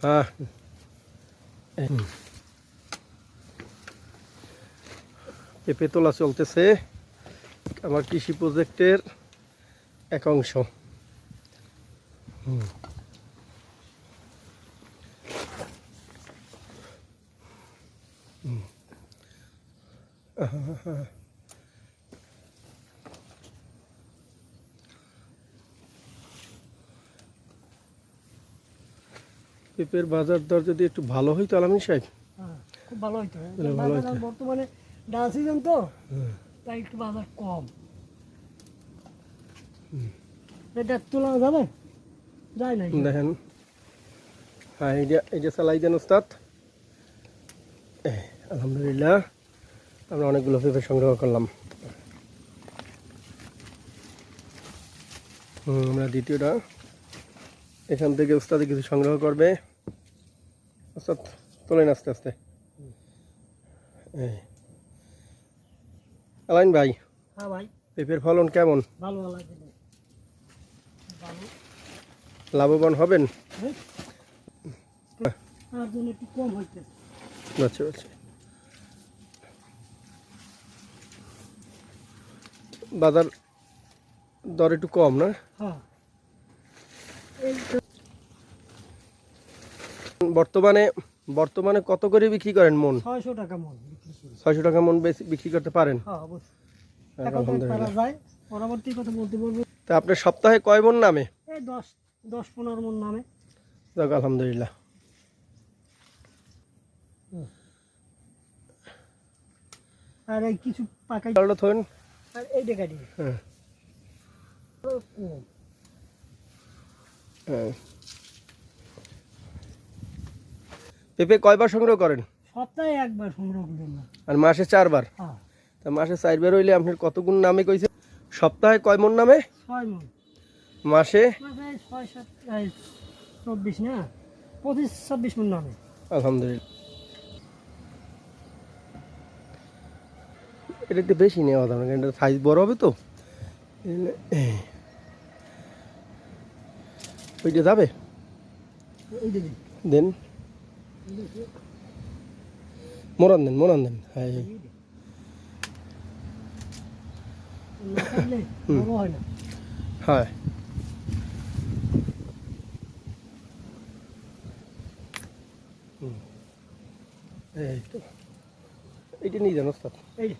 হ্যাঁ, পেঁপে তোলা চলতেছে আমার কৃষি প্রজেক্টের এক অংশ। পেঁপের বাজার দর যদি একটু ভালো হইতো আলামিন সাহেব, খুব ভালো হইতো। ভালো হইতো। বর্তমানে ডাল সিজন তো, তাই একটু বাজার কম। এটা তোলা যাবে? যায় না। দেখেন, হ্যাঁ এইটা চালাই দেন ওস্তাদ। আলহামদুলিল্লাহ আমরা অনেকগুলো পেঁপে সংগ্রহ করলাম। আমরা দ্বিতীয়টা এখান থেকে ওস্তাদে কিছু সংগ্রহ করবে। ওস্তাদ তোলেন আস্তে আস্তে। আলাইন ভাই, হ্যাঁ ভাই, পেঁপের ফলন কেমন? ভালো লাগে। লাভবান হবেন? তার জন্য একটু কম হইতে। আচ্ছা আচ্ছা, বাজার দর একটু কম না? হ্যাঁ, বর্তমানে কত করে বিক্রি করেন মন? 600 টাকা মন। 600 টাকা মন বিক্রি করতে পারেন? হ্যাঁ অবশ্যই। আলহামদুলিল্লাহ। পরবর্তী কথা বলতে বলবো, তা আপনার সপ্তাহে কয় মন নামে? এই 10-15 মন নামে। যাক আলহামদুলিল্লাহ। আর এই কিছু পাকাই চালটা থইন। আর এই ডেকাটি হ্যাঁ কম। হ্যাঁ। পেঁপে কয়বার সংগ্রহ করেন? সপ্তাহে একবার সংগ্রহ করেন না, আর মাসে 4 বার? হ্যাঁ। তা মাসে 4 বার হইলে আপনার কত গুণ নামে কইছে? সপ্তাহে কয় মন নামে? 6 মন। মাসে? মাসে 6-7 24 না, 25-26 মন নামে। আলহামদুলিল্লাহ। এটা একটু বেশি নেওয়া দাম, এটা সাইজ বড় হবে তো। ওইটা যাবে? এই যে দেন, মোরান দেন। হ্যাঁ না থাকলে বড় হয় না। হ্যাঁ, এই তো এইটা নিয়ে যান ওস্তাদ। এই